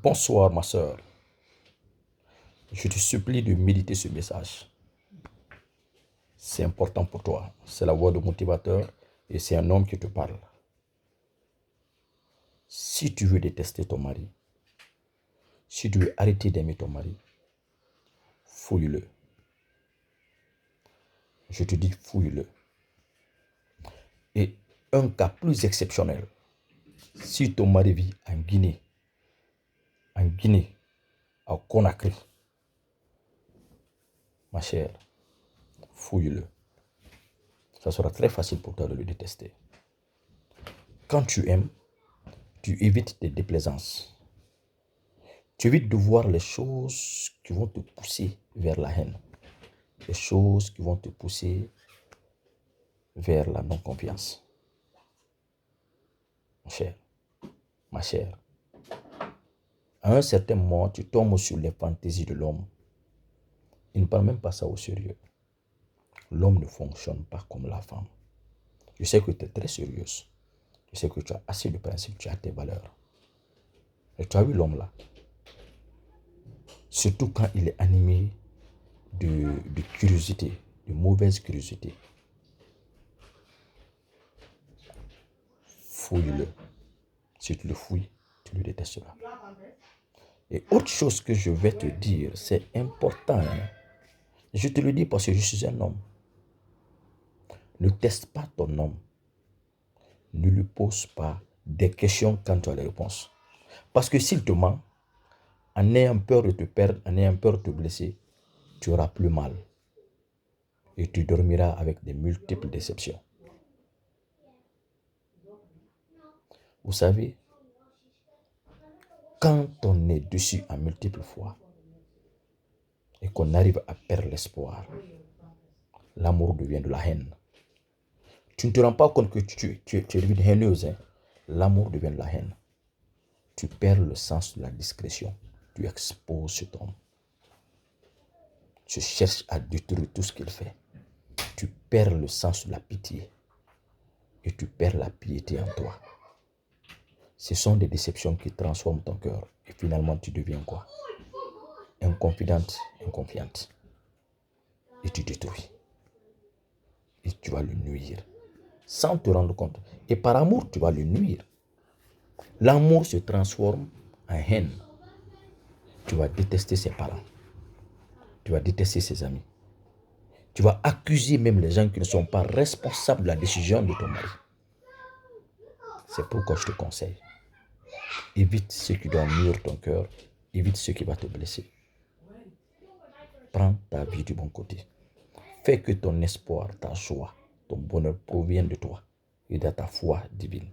Bonsoir ma soeur. Je te supplie de méditer ce message. C'est important pour toi. C'est la voix de motivateur et c'est un homme qui te parle. Si tu veux détester ton mari, si tu veux arrêter d'aimer ton mari, fouille-le. Je te dis fouille-le. Et un cas plus exceptionnel, si ton mari vit en Guinée, à Conakry, ma chère, fouille-le. Ça sera très facile pour toi de le détester. Quand tu aimes, tu évites des déplaisances. Tu évites de voir les choses qui vont te pousser vers la haine. Les choses qui vont te pousser vers la non-confiance. Mon cher, ma chère, à un certain moment, tu tombes sur les fantaisies de l'homme. Il ne prend même pas ça au sérieux. L'homme ne fonctionne pas comme la femme. Je sais que tu es très sérieuse. Je sais que tu as assez de principes, tu as tes valeurs. Et tu as vu l'homme là. Surtout quand il est animé de curiosité, de mauvaise curiosité. Fouille-le. Si tu le fouilles, tu le détesteras. Et autre chose que je vais te dire, c'est important. Je te le dis parce que je suis un homme. Ne teste pas ton homme. Ne lui pose pas des questions quand tu as les réponses. Parce que s'il te ment, en ayant peur de te perdre, en ayant peur de te blesser, tu auras plus mal. Et tu dormiras avec de multiples déceptions. Vous savez, quand on est dessus en multiples fois et qu'on arrive à perdre l'espoir, l'amour devient de la haine. Tu ne te rends pas compte que tu es devenu haineuse. Hein? L'amour devient de la haine. Tu perds le sens de la discrétion. Tu exposes cet homme. Tu cherches à détruire tout ce qu'il fait. Tu perds le sens de la pitié. Et tu perds la piété en toi. Ce sont des déceptions qui transforment ton cœur. Et finalement, tu deviens quoi? Inconfidente, inconfiante. Et tu détruis. Et tu vas le nuire. Sans te rendre compte. Et par amour, tu vas le nuire. L'amour se transforme en haine. Tu vas détester ses parents. Tu vas détester ses amis. Tu vas accuser même les gens qui ne sont pas responsables de la décision de ton mari. C'est pourquoi je te conseille. Évite ce qui doit nuire ton cœur. Évite ce qui va te blesser. Prends ta vie du bon côté. Fais que ton espoir, ta joie, ton bonheur proviennent de toi et de ta foi divine.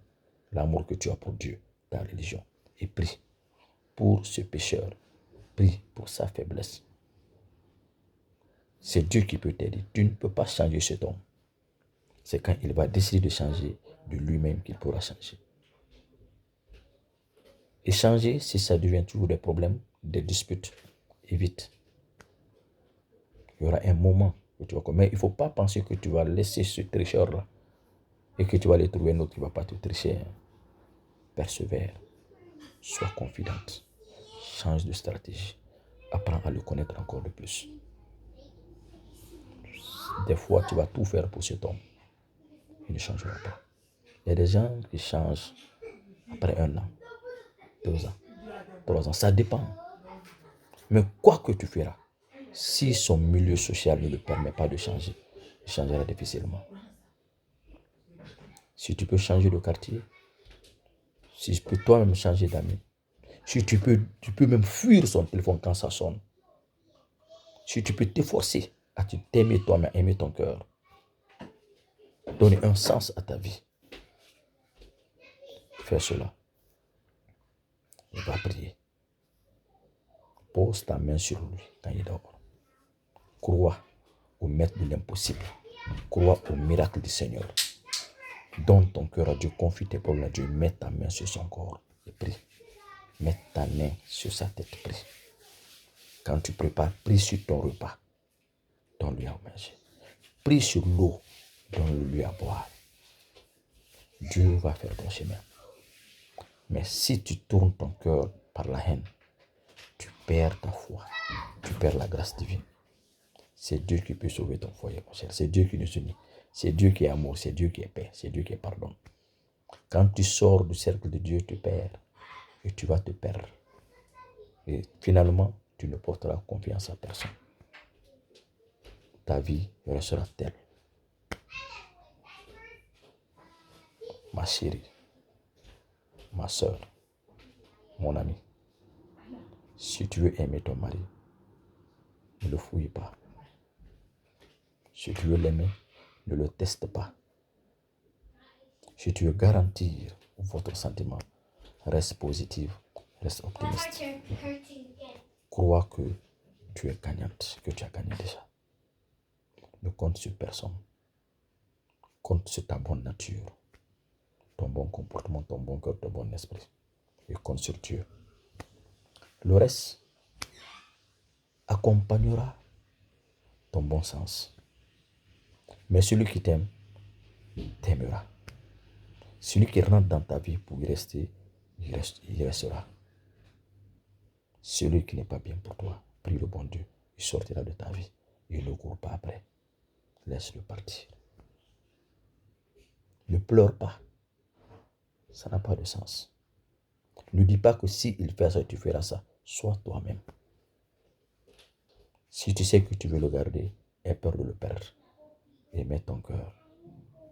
L'amour que tu as pour Dieu, ta religion. Et prie pour ce pécheur. Prie pour sa faiblesse. C'est Dieu qui peut t'aider. Tu ne peux pas changer cet homme. C'est quand il va décider de changer de lui-même qu'il pourra changer. Et changer, si ça devient toujours des problèmes, des disputes, évite. Il y aura un moment où tu vas... Mais il ne faut pas penser que tu vas laisser ce tricheur-là et que tu vas aller trouver un autre qui ne va pas te tricher. Persévère. Sois confidente. Change de stratégie. Apprends à le connaître encore de plus. Des fois, tu vas tout faire pour cet homme. Il ne changera pas. Il y a des gens qui changent après 1 an, 2 ans, 3 ans. Ça dépend. Mais quoi que tu feras, si son milieu social ne le permet pas de changer, il changera difficilement. Si tu peux changer de quartier, si tu peux toi-même changer d'amis, si tu peux même fuir son téléphone quand ça sonne, si tu peux t'efforcer à t'aimer toi-même, à aimer ton cœur, donner un sens à ta vie, fais cela. Il va prier. Pose ta main sur lui quand il dort. Crois au maître de l'impossible. Crois au miracle du Seigneur. Donne ton cœur à Dieu, confie tes problèmes à Dieu, mets ta main sur son corps et prie. Mets ta main sur sa tête, prie. Quand tu prépares, prie sur ton repas, donne-lui à manger. Prie sur l'eau, donne-lui à boire. Dieu va faire ton chemin. Mais si tu tournes ton cœur par la haine, perds ta foi, tu perds la grâce divine. C'est Dieu qui peut sauver ton foyer, mon cher. C'est Dieu qui nous unit. C'est Dieu qui est amour, c'est Dieu qui est paix, c'est Dieu qui est pardon. Quand tu sors du cercle de Dieu, tu perds et tu vas te perdre. Et finalement, tu ne porteras confiance à personne. Ta vie restera telle. Ma chérie, ma soeur, mon ami, si tu veux aimer ton mari, ne le fouille pas. Si tu veux l'aimer, ne le teste pas. Si tu veux garantir votre sentiment, reste positive, reste optimiste. Crois que tu es gagnante, que tu as gagné déjà. Ne compte sur personne. Compte sur ta bonne nature, ton bon comportement, ton bon cœur, ton bon esprit. Et compte sur Dieu. Le reste accompagnera ton bon sens. Mais celui qui t'aime, t'aimera. Celui qui rentre dans ta vie pour y rester, il restera. Celui qui n'est pas bien pour toi, prie le bon Dieu, il sortira de ta vie. Il ne court pas après. Laisse-le partir. Ne pleure pas. Ça n'a pas de sens. Ne dis pas que si il fait ça, tu feras ça. Sois toi-même. Si tu sais que tu veux le garder, aie peur de le perdre. Et mets ton cœur,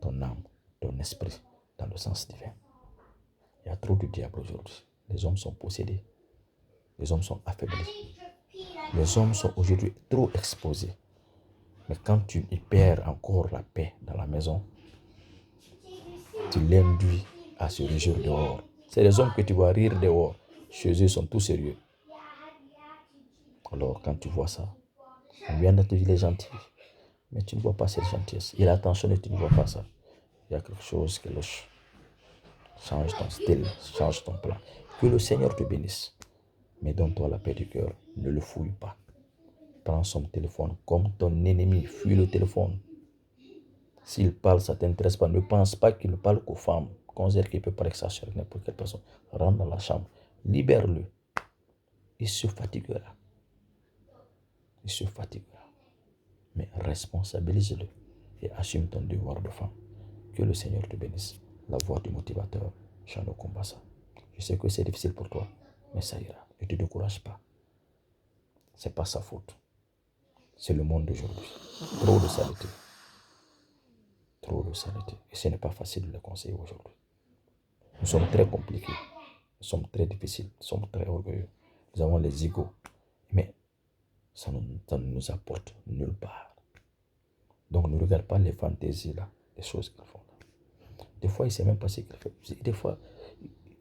ton âme, ton esprit dans le sens divin. Il y a trop de diable aujourd'hui. Les hommes sont possédés. Les hommes sont affaiblis. Les hommes sont aujourd'hui trop exposés. Mais quand tu y perds encore la paix dans la maison, tu l'induis à se réjouir dehors. C'est les hommes que tu vois rire dehors. Chez eux, ils sont tous sérieux. Alors, quand tu vois ça, on vient de te dire les gentils, mais tu ne vois pas cette gentillesse. Il a attention et tu ne vois pas ça. Il y a quelque chose qui louche. Change ton style, change ton plan. Que le Seigneur te bénisse. Mais donne-toi la paix du cœur. Ne le fouille pas. Prends son téléphone comme ton ennemi. Fuis le téléphone. S'il parle, ça ne t'intéresse pas. Ne pense pas qu'il ne parle qu'aux femmes. Considère qu'il peut parler avec sa soeur, n'importe quelle personne. Rentre dans la chambre. Libère-le. Il se fatiguera. Il se fatiguera. Mais responsabilise-le et assume ton devoir de femme. Que le Seigneur te bénisse. La voix du motivateur, Chano Kombassa. Je sais que c'est difficile pour toi, mais ça ira. Ne te décourage pas. Ce n'est pas sa faute. C'est le monde d'aujourd'hui. Trop de saleté. Trop de saleté. Et ce n'est pas facile de le conseiller aujourd'hui. Nous sommes très compliqués. Nous sommes très difficiles. Nous sommes très orgueilleux. Nous avons les égos. Mais ça ne nous apporte nulle part. Donc ne regarde pas les fantaisies là, les choses qu'ils font là. Des fois, il ne sait même pas ce qu'ils font. Des fois,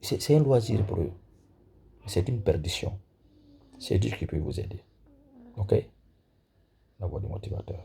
c'est un loisir pour eux. C'est une perdition. C'est Dieu qui peut vous aider. Ok? La voix du motivateur.